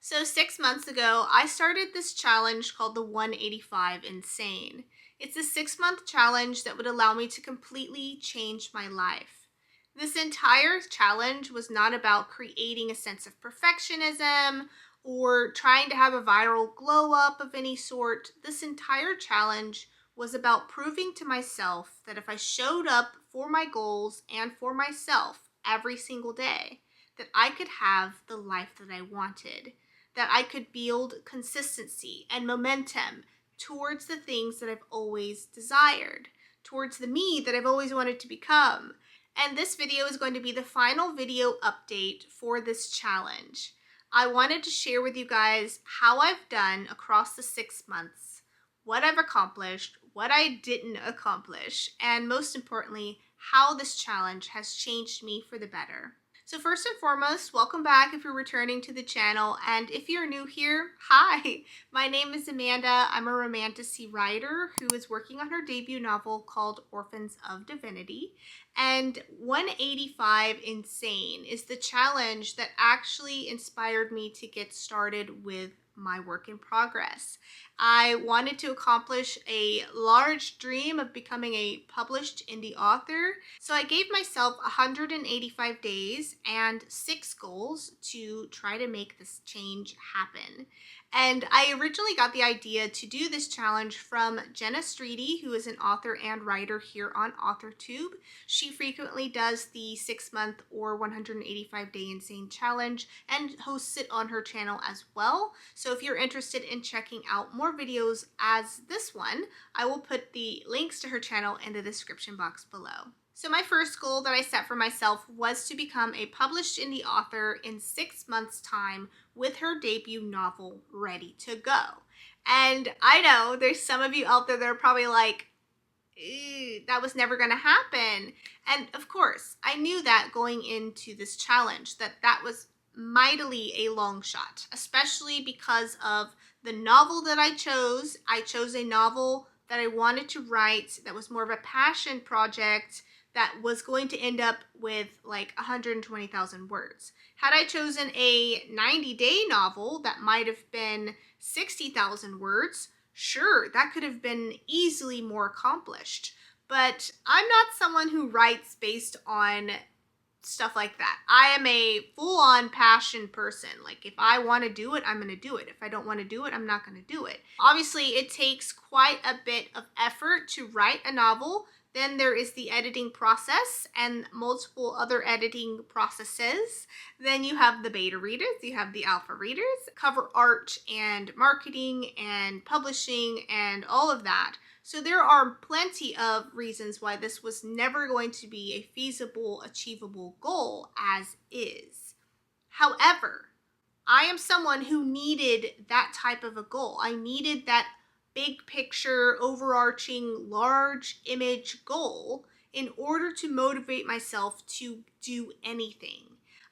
So 6 months ago, I started this challenge called the 185 Insane. It's a 6 month challenge that would allow me to completely change my life. This entire challenge was not about creating a sense of perfectionism or trying to have a viral glow up of any sort. This entire challenge was about proving to myself that if I showed up for my goals and for myself every single day, that I could have the life that I wanted, that I could build consistency and momentum towards the things that I've always desired, towards the me that I've always wanted to become. And this video is going to be the final video update for this challenge. I wanted to share with you guys how I've done across the 6 months, what I've accomplished, what I didn't accomplish, and most importantly, how this challenge has changed me for the better. So first and foremost, welcome back if you're returning to the channel, and if you're new here, hi! My name is Amanda. I'm a romantasy writer who is working on her debut novel called Orphans of Divinity, and 185 Insane is the challenge that actually inspired me to get started with my work in progress. I wanted to accomplish a large dream of becoming a published indie author, so I gave myself 185 days and 6 goals to try to make this change happen. And I originally got the idea to do this challenge from Jenna Streety, who is an author and writer here on Authortube. She frequently does the 6-month or 185-day insane challenge and hosts it on her channel as well. So if you're interested in checking out more videos as this one, I will put the links to her channel in the description box below. So my first goal that I set for myself was to become a published indie author in 6 months' time with her debut novel ready to go. And I know there's some of you out there that are probably like, that was never going to happen. And of course, I knew that going into this challenge, that was mightily a long shot, especially because of the novel that I chose. I chose a novel that I wanted to write that was more of a passion project that was going to end up with like 120,000 words. Had I chosen a 90-day novel that might have been 60,000 words, sure, that could have been easily more accomplished. But I'm not someone who writes based on stuff like that. I am a full-on passion person. Like, if I want to do it, I'm going to do it. If I don't want to do it, I'm not going to do it. Obviously, it takes quite a bit of effort to write a novel. Then there is the editing process and multiple other editing processes. Then you have the beta readers, you have the alpha readers, cover art and marketing and publishing and all of that. So there are plenty of reasons why this was never going to be a feasible, achievable goal as is. However, I am someone who needed that type of a goal. I needed that big picture, overarching, large image goal in order to motivate myself to do anything.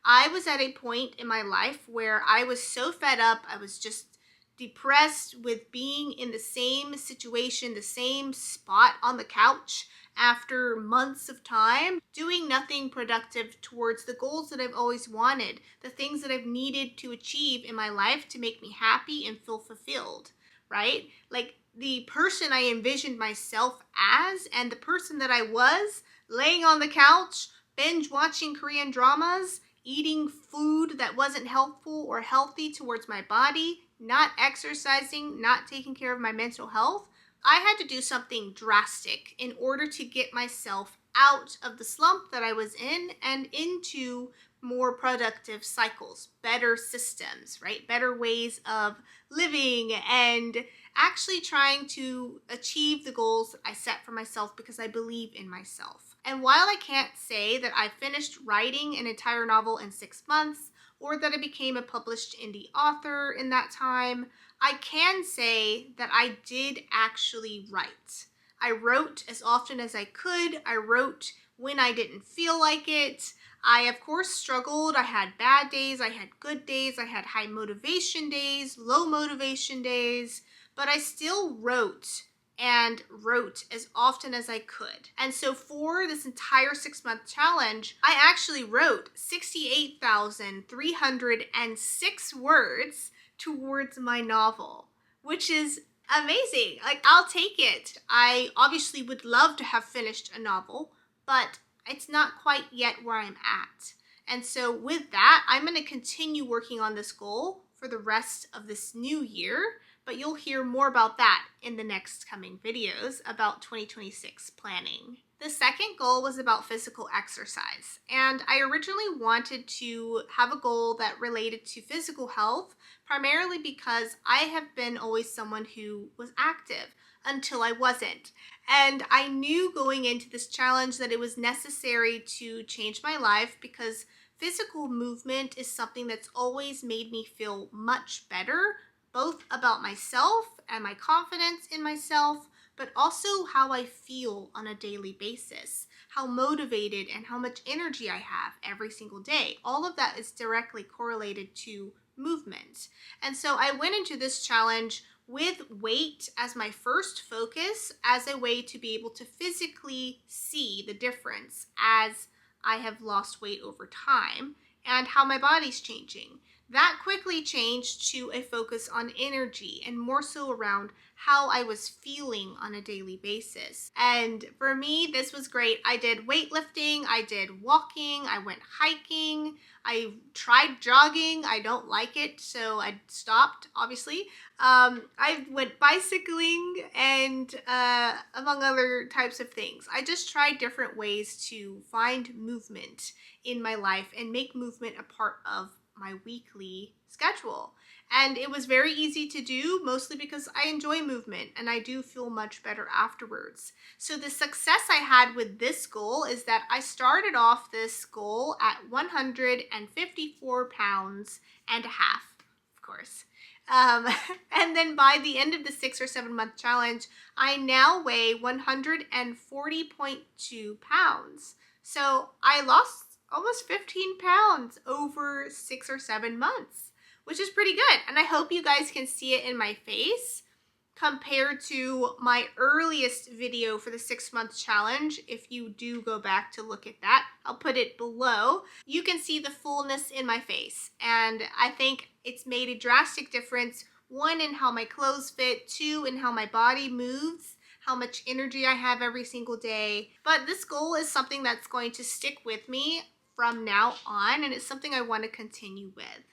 I was at a point in my life where I was so fed up, I was just depressed with being in the same situation, the same spot on the couch after months of time, doing nothing productive towards the goals that I've always wanted, the things that I've needed to achieve in my life to make me happy and feel fulfilled. Right? Like, the person I envisioned myself as and the person that I was laying on the couch, binge watching Korean dramas, eating food that wasn't helpful or healthy towards my body, not exercising, not taking care of my mental health. I had to do something drastic in order to get myself out of the slump that I was in and into more productive cycles, better systems, right? Better ways of living and actually trying to achieve the goals I set for myself because I believe in myself. And while I can't say that I finished writing an entire novel in 6 months or that I became a published indie author in that time, I can say that I did actually write. I wrote as often as I could. I wrote when I didn't feel like it. I, of course, struggled. I had bad days, I had good days, I had high motivation days, low motivation days, but I still wrote and wrote as often as I could. And so for this entire 6-month challenge, I actually wrote 68,306 words towards my novel, which is amazing. Like, I'll take it. I obviously would love to have finished a novel, but it's not quite yet where I'm at. And so with that, I'm going to continue working on this goal for the rest of this new year, but you'll hear more about that in the next coming videos about 2026 planning. The second goal was about physical exercise, and I originally wanted to have a goal that related to physical health, primarily because I have been always someone who was active until I wasn't. And I knew going into this challenge that it was necessary to change my life because physical movement is something that's always made me feel much better, both about myself and my confidence in myself, but also how I feel on a daily basis, how motivated and how much energy I have every single day. All of that is directly correlated to movement. And so I went into this challenge with weight as my first focus, as a way to be able to physically see the difference as I have lost weight over time and how my body's changing. That quickly changed to a focus on energy and more so around how I was feeling on a daily basis. And for me, this was great. I did weightlifting, I did walking, I went hiking, I tried jogging. I don't like it, so I stopped, obviously. I went bicycling and among other types of things. I just tried different ways to find movement in my life and make movement a part of my weekly schedule. And it was very easy to do, mostly because I enjoy movement and I do feel much better afterwards. So the success I had with this goal is that I started off this goal at 154 pounds and a half, of course. And then by the end of the 6 or 7 month challenge, I now weigh 140.2 pounds. So I lost almost 15 pounds over 6 or 7 months, which is pretty good. And I hope you guys can see it in my face compared to my earliest video for the 6-month challenge. If you do go back to look at that, I'll put it below. You can see the fullness in my face. And I think it's made a drastic difference, 1, in how my clothes fit, 2, in how my body moves, how much energy I have every single day. But this goal is something that's going to stick with me from now on, and it's something I want to continue with.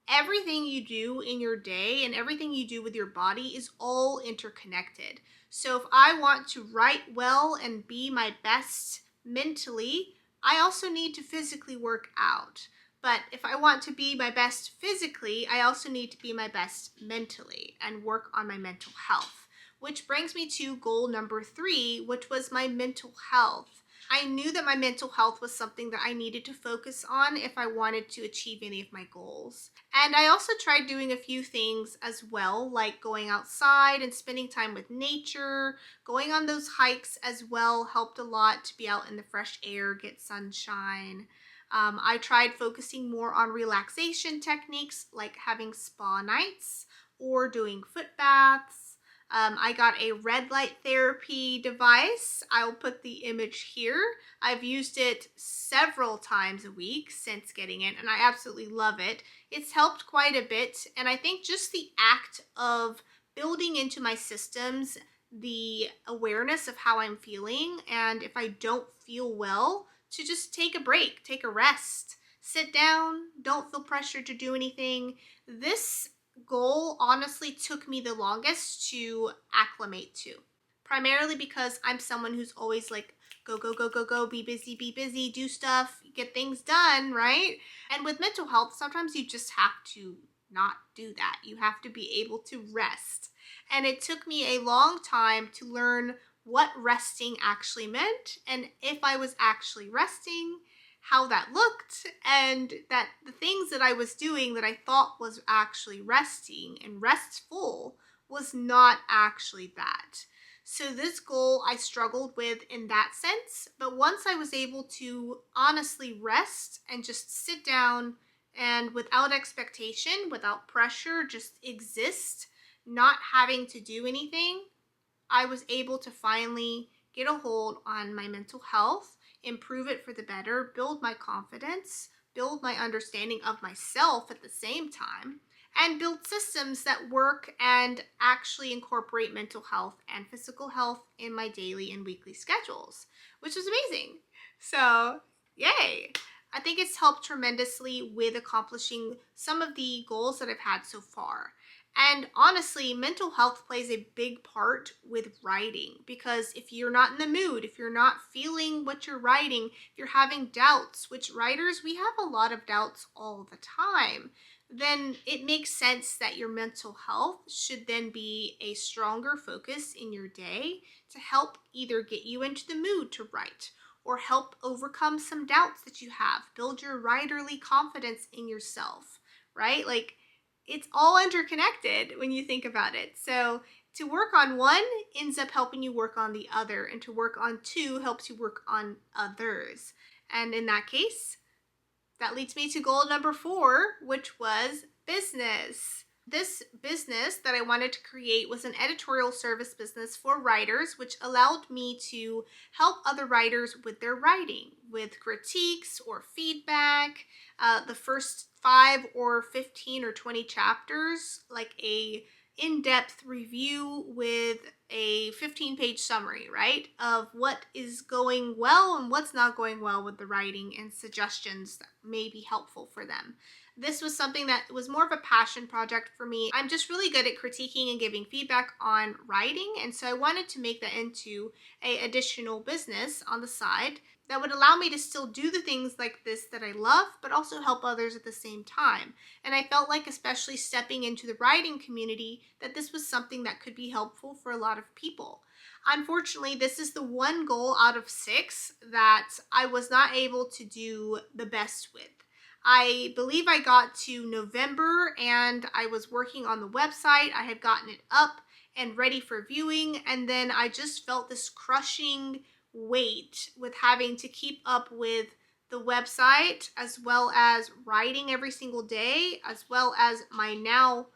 Everything you do in your day and everything you do with your body is all interconnected. So if I want to write well and be my best mentally, I also need to physically work out. But if I want to be my best physically, I also need to be my best mentally and work on my mental health. Which brings me to goal number 3, which was my mental health. I knew that my mental health was something that I needed to focus on if I wanted to achieve any of my goals. And I also tried doing a few things as well, like going outside and spending time with nature. Going on those hikes as well helped a lot to be out in the fresh air, get sunshine. I tried focusing more on relaxation techniques like having spa nights or doing foot baths. I got a red light therapy device. I'll put the image here. I've used it several times a week since getting it, and I absolutely love it. It's helped quite a bit, and I think just the act of building into my systems the awareness of how I'm feeling, and if I don't feel well, to just take a break, take a rest, sit down, don't feel pressured to do anything. This goal honestly took me the longest to acclimate to, primarily because I'm someone who's always like, go, go, go, go, go, be busy, do stuff, get things done, right? And with mental health, sometimes you just have to not do that. You have to be able to rest. And it took me a long time to learn what resting actually meant, and if I was actually resting, how that looked, and that the things that I was doing that I thought was actually resting and restful was not actually that. So this goal I struggled with in that sense, but once I was able to honestly rest and just sit down and without expectation, without pressure, just exist, not having to do anything, I was able to finally get a hold on my mental health, improve it for the better, build my confidence, build my understanding of myself at the same time, and build systems that work and actually incorporate mental health and physical health in my daily and weekly schedules, which was amazing. So, yay! I think it's helped tremendously with accomplishing some of the goals that I've had so far. And honestly, mental health plays a big part with writing, because if you're not in the mood, if you're not feeling what you're writing, if you're having doubts, which writers, we have a lot of doubts all the time, then it makes sense that your mental health should then be a stronger focus in your day to help either get you into the mood to write or help overcome some doubts that you have, build your writerly confidence in yourself, right? Like, it's all interconnected when you think about it. So to work on one ends up helping you work on the other, and to work on two helps you work on others. And in that case, that leads me to goal number 4, which was business. This business that I wanted to create was an editorial service business for writers, which allowed me to help other writers with their writing, with critiques or feedback, the first 5 or 15 or 20 chapters, like a in-depth review with a 15-page summary, right, of what is going well and what's not going well with the writing, and suggestions that may be helpful for them. This was something that was more of a passion project for me. I'm just really good at critiquing and giving feedback on writing, and so I wanted to make that into an additional business on the side that would allow me to still do the things like this that I love, but also help others at the same time. And I felt like, especially stepping into the writing community, that this was something that could be helpful for a lot of people. Unfortunately, this is the one goal out of 6 that I was not able to do the best with. I believe I got to November and I was working on the website. I had gotten it up and ready for viewing, and then I just felt this crushing weight with having to keep up with the website, as well as writing every single day, as well as my now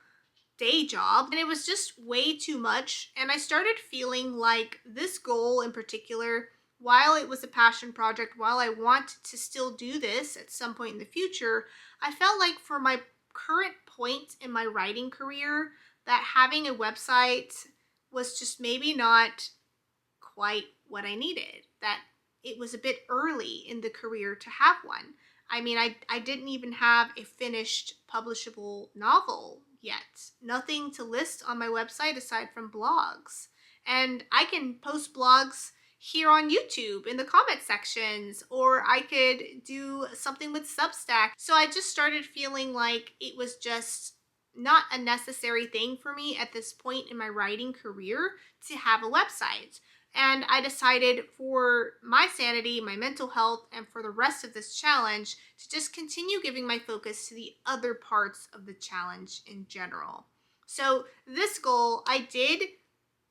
day job. And it was just way too much. And I started feeling like this goal in particular, while it was a passion project, while I want to still do this at some point in the future, I felt like for my current point in my writing career, that having a website was just maybe not quite what I needed, that it was a bit early in the career to have one. I mean, I didn't even have a finished publishable novel yet. Nothing to list on my website aside from blogs. And I can post blogs here on YouTube in the comment sections, or I could do something with Substack. So I just started feeling like it was just not a necessary thing for me at this point in my writing career to have a website. And I decided, for my sanity, my mental health, and for the rest of this challenge, to just continue giving my focus to the other parts of the challenge in general. So this goal, I did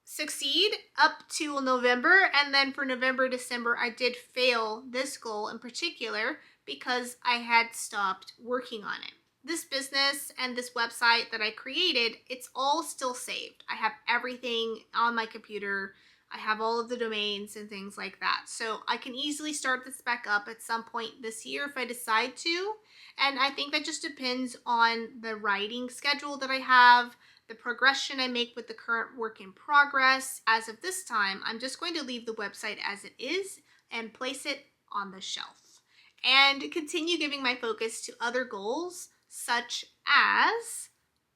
succeed up to November, and then for November, December, I did fail this goal in particular because I had stopped working on it. This business and this website that I created, it's all still saved. I have everything on my computer. I have all of the domains and things like that. So I can easily start this back up at some point this year if I decide to. And I think that just depends on the writing schedule that I have, the progression I make with the current work in progress. As of this time, I'm just going to leave the website as it is and place it on the shelf, and continue giving my focus to other goals, such as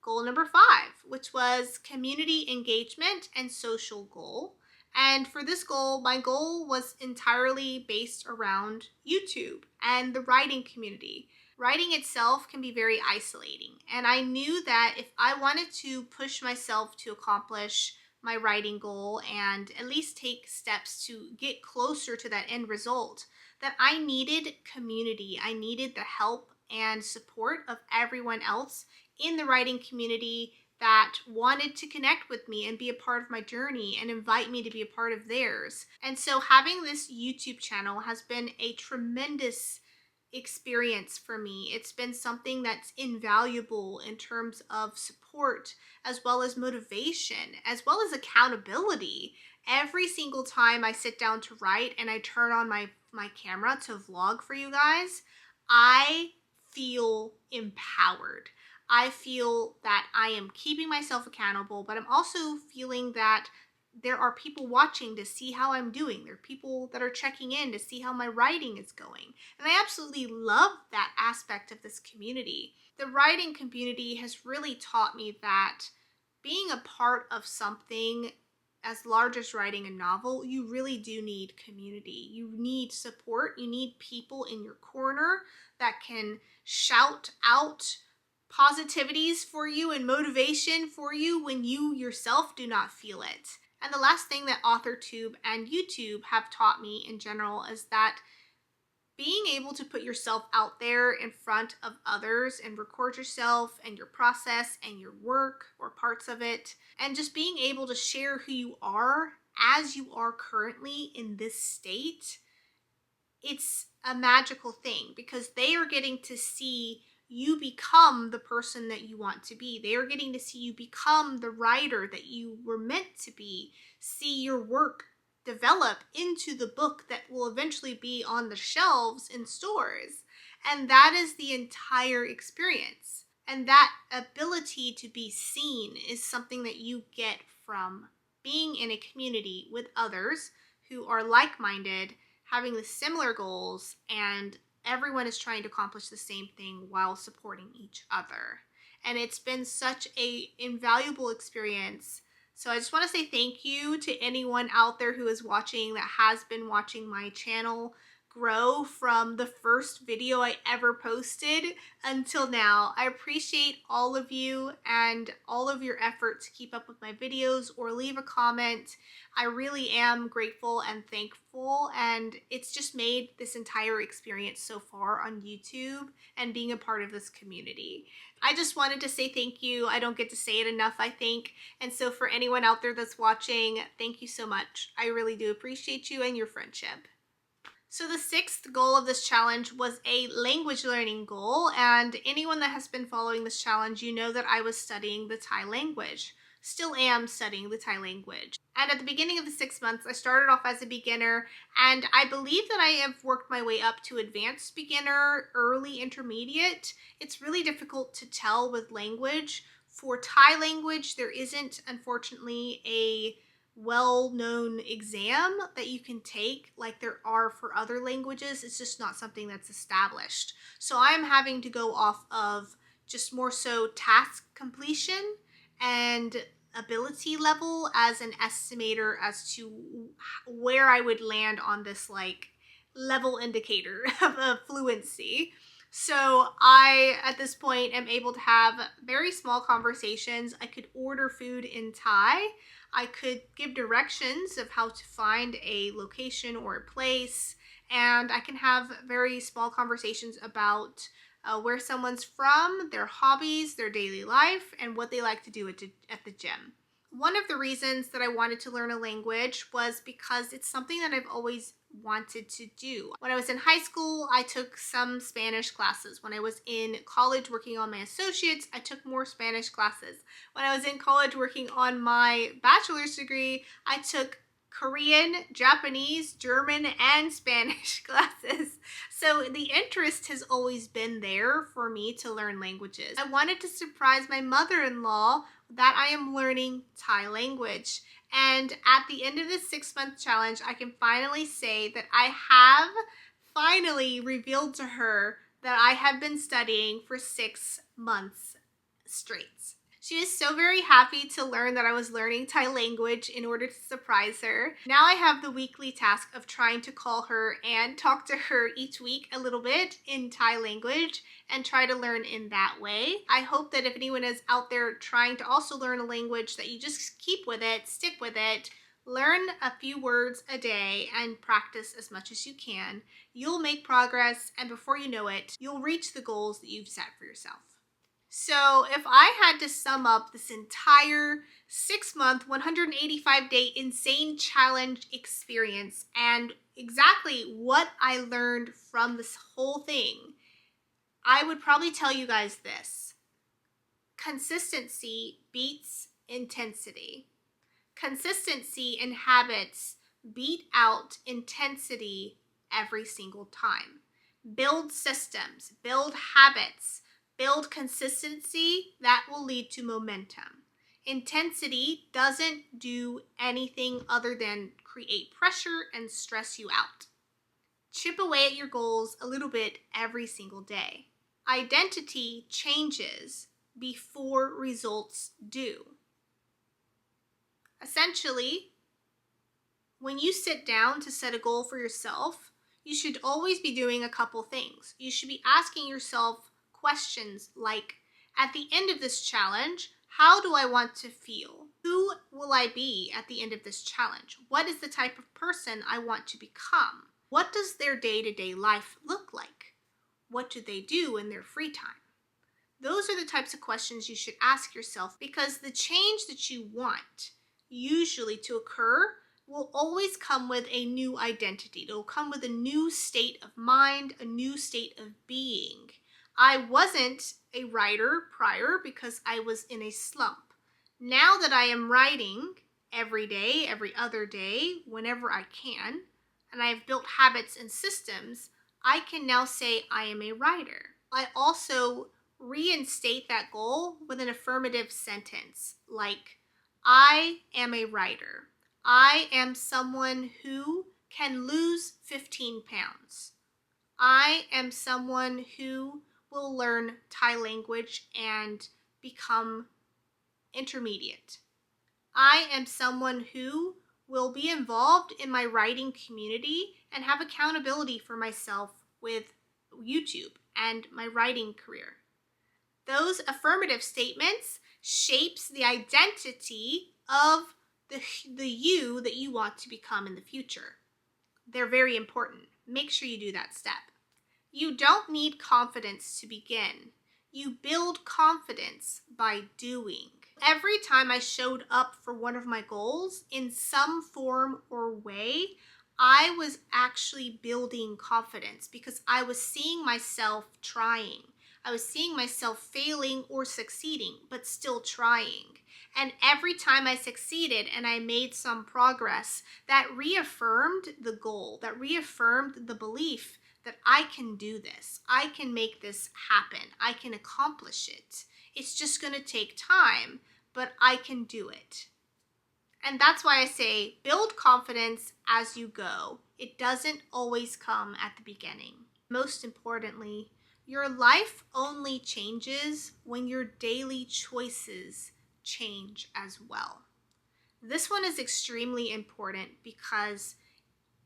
goal number 5, which was community engagement and social goal. And for this goal, my goal was entirely based around YouTube and the writing community. Writing itself can be very isolating, and I knew that if I wanted to push myself to accomplish my writing goal and at least take steps to get closer to that end result, that I needed community. I needed the help and support of everyone else in the writing community that wanted to connect with me and be a part of my journey and invite me to be a part of theirs. And so having this YouTube channel has been a tremendous experience for me. It's been something that's invaluable in terms of support, as well as motivation, as well as accountability. Every single time I sit down to write and I turn on my camera to vlog for you guys, I feel empowered. I feel that I am keeping myself accountable, but I'm also feeling that there are people watching to see how I'm doing. There are people that are checking in to see how my writing is going. And I absolutely love that aspect of this community. The writing community has really taught me that being a part of something as large as writing a novel, you really do need community. You need support. You need people in your corner that can shout out positivities for you and motivation for you when you yourself do not feel it. And the last thing that Authortube and YouTube have taught me in general is that being able to put yourself out there in front of others and record yourself and your process and your work or parts of it, and just being able to share who you are as you are currently in this state, it's a magical thing because they are getting to see you become the person that you want to be. They are getting to see you become the writer that you were meant to be, see your work develop into the book that will eventually be on the shelves in stores. And that is the entire experience. And that ability to be seen is something that you get from being in a community with others who are like-minded, having the similar goals, and everyone is trying to accomplish the same thing while supporting each other. And it's been such an invaluable experience. So I just want to say thank you to anyone out there who is watching, that has been watching my channel grow from the first video I ever posted until now. I appreciate all of you and all of your effort to keep up with my videos or leave a comment. I really am grateful and thankful, and it's just made this entire experience so far on YouTube and being a part of this community. I just wanted to say thank you. I don't get to say it enough, I think. And so for anyone out there that's watching, thank you so much. I really do appreciate you and your friendship. So the sixth goal of this challenge was a language learning goal, and anyone that has been following this challenge, you know that I was studying the Thai language. Still am studying the Thai language. And at the beginning of the 6 months, I started off as a beginner, and I believe that I have worked my way up to advanced beginner, early intermediate. It's really difficult to tell with language. For Thai language, there isn't, unfortunately, a well-known exam that you can take like there are for other languages. It's just not something that's established. So I'm having to go off of just more so task completion and ability level as an estimator as to where I would land on this like level indicator of fluency. So I, at this point, am able to have very small conversations. I could order food in Thai. I could give directions of how to find a location or a place, and I can have very small conversations about where someone's from, their hobbies, their daily life, and what they like to do at the gym. One of the reasons that I wanted to learn a language was because it's something that I've always wanted to do. When I was in high school, I took some Spanish classes. When I was in college working on my associates, I took more Spanish classes. When I was in college working on my bachelor's degree, I took Korean, Japanese, German, and Spanish classes. So the interest has always been there for me to learn languages. I wanted to surprise my mother-in-law that I am learning Thai language. And at the end of this 6-month challenge, I can finally say that I have finally revealed to her that I have been studying for 6 months straight. She was so very happy to learn that I was learning Thai language in order to surprise her. Now I have the weekly task of trying to call her and talk to her each week a little bit in Thai language and try to learn in that way. I hope that if anyone is out there trying to also learn a language, that you just keep with it, stick with it, learn a few words a day and practice as much as you can. You'll make progress, and before you know it, you'll reach the goals that you've set for yourself. So if I had to sum up this entire 6-month, 185-day insane challenge experience and exactly what I learned from this whole thing, I would probably tell you guys this. Consistency beats intensity. Consistency in habits beat out intensity every single time. Build systems, build habits, build consistency that will lead to momentum. Intensity doesn't do anything other than create pressure and stress you out. Chip away at your goals a little bit every single day. Identity changes before results do. Essentially, when you sit down to set a goal for yourself, you should always be doing a couple things. You should be asking yourself questions like, at the end of this challenge, how do I want to feel? Who will I be at the end of this challenge? What is the type of person I want to become? What does their day-to-day life look like? What do they do in their free time? Those are the types of questions you should ask yourself, because the change that you want usually to occur will always come with a new identity. It will come with a new state of mind, a new state of being. I wasn't a writer prior because I was in a slump. Now that I am writing every day, every other day, whenever I can, and I have built habits and systems, I can now say I am a writer. I also reinstate that goal with an affirmative sentence like, I am a writer. I am someone who can lose 15 pounds. I am someone who will learn Thai language and become intermediate. I am someone who will be involved in my writing community and have accountability for myself with YouTube and my writing career. Those affirmative statements shapes the identity of the you that you want to become in the future. They're very important. Make sure you do that step. You don't need confidence to begin. You build confidence by doing. Every time I showed up for one of my goals in some form or way, I was actually building confidence because I was seeing myself trying. I was seeing myself failing or succeeding, but still trying. And every time I succeeded and I made some progress, that reaffirmed the goal, that reaffirmed the belief that I can do this. I can make this happen. I can accomplish it. It's just going to take time, but I can do it. And that's why I say build confidence as you go. It doesn't always come at the beginning. Most importantly, your life only changes when your daily choices change as well. This one is extremely important because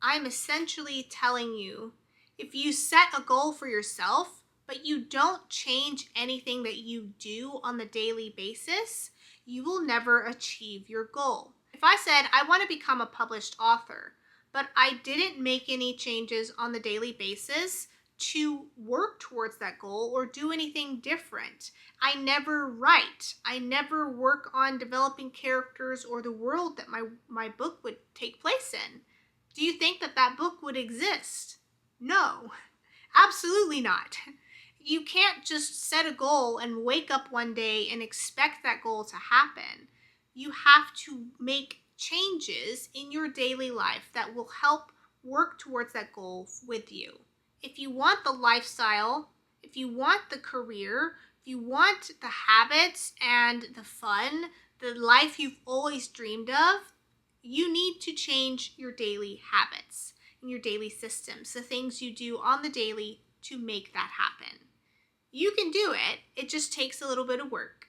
I'm essentially telling you, if you set a goal for yourself, but you don't change anything that you do on the daily basis, you will never achieve your goal. If I said, I want to become a published author, but I didn't make any changes on the daily basis to work towards that goal or do anything different, I never write, I never work on developing characters or the world that my book would take place in, do you think that that book would exist? No, absolutely not. You can't just set a goal and wake up one day and expect that goal to happen. You have to make changes in your daily life that will help work towards that goal with you. If you want the lifestyle, if you want the career, if you want the habits and the fun, the life you've always dreamed of, you need to change your daily habits and your daily systems, the things you do on the daily to make that happen. You can do it. It just takes a little bit of work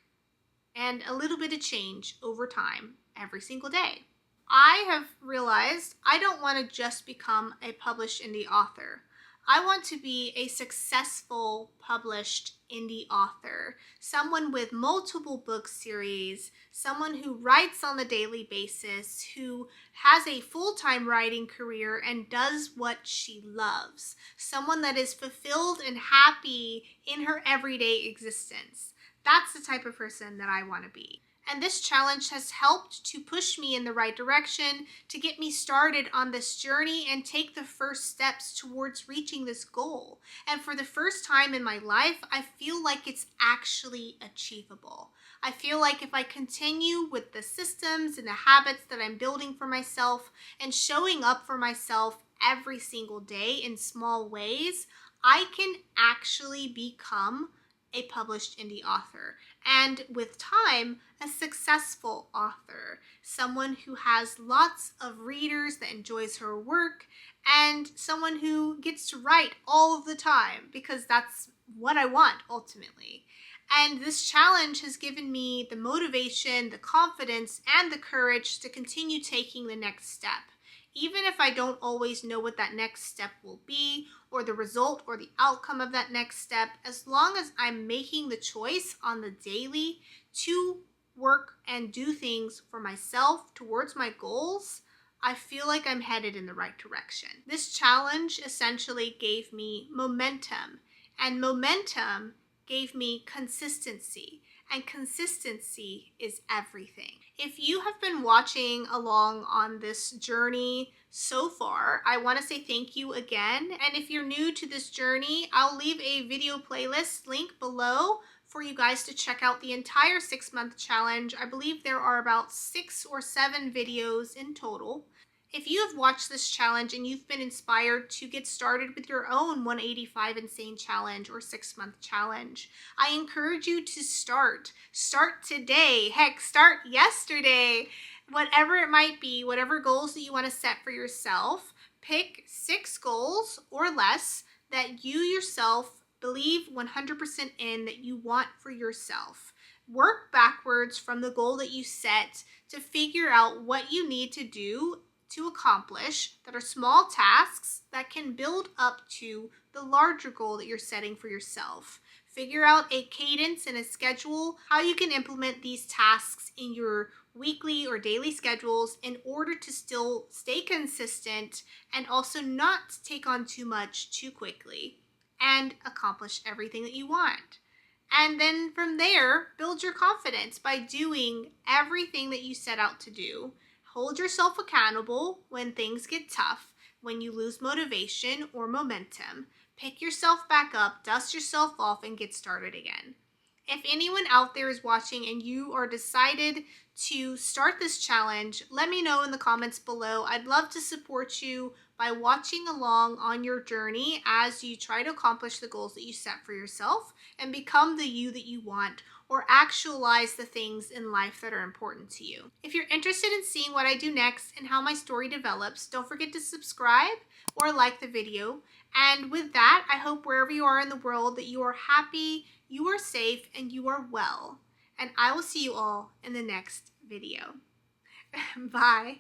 and a little bit of change over time every single day. I have realized I don't want to just become a published indie author. I want to be a successful published indie author, someone with multiple book series, someone who writes on the daily basis, who has a full-time writing career and does what she loves, someone that is fulfilled and happy in her everyday existence. That's the type of person that I want to be. And this challenge has helped to push me in the right direction, to get me started on this journey and take the first steps towards reaching this goal. And for the first time in my life, I feel like it's actually achievable. I feel like if I continue with the systems and the habits that I'm building for myself and showing up for myself every single day in small ways, I can actually become a published indie author, and with time, a successful author, someone who has lots of readers that enjoys her work, and someone who gets to write all of the time, because that's what I want ultimately. And this challenge has given me the motivation, the confidence, and the courage to continue taking the next step. Even if I don't always know what that next step will be, or the result or the outcome of that next step, as long as I'm making the choice on the daily to work and do things for myself towards my goals, I feel like I'm headed in the right direction. This challenge essentially gave me momentum, and momentum gave me consistency. And consistency is everything. If you have been watching along on this journey so far, I want to say thank you again. And if you're new to this journey, I'll leave a video playlist link below for you guys to check out the entire 6-month challenge. I believe there are about 6 or 7 videos in total. If you have watched this challenge and you've been inspired to get started with your own 185 Insane Challenge or 6-month challenge, I encourage you to start. Start today. Heck, start yesterday. Whatever it might be, whatever goals that you want to set for yourself, pick 6 goals or less that you yourself believe 100% in that you want for yourself. Work backwards from the goal that you set to figure out what you need to do to accomplish that are small tasks that can build up to the larger goal that you're setting for yourself. Figure out a cadence and a schedule, how you can implement these tasks in your weekly or daily schedules in order to still stay consistent and also not take on too much too quickly and accomplish everything that you want. And then from there, build your confidence by doing everything that you set out to do. Hold yourself accountable when things get tough, when you lose motivation or momentum. Pick yourself back up, dust yourself off, and get started again. If anyone out there is watching and you are decided to start this challenge, let me know in the comments below. I'd love to support you by watching along on your journey as you try to accomplish the goals that you set for yourself and become the you that you want, or actualize the things in life that are important to you. If you're interested in seeing what I do next and how my story develops, don't forget to subscribe or like the video. And with that, I hope wherever you are in the world that you are happy, you are safe, and you are well. And I will see you all in the next video. Bye.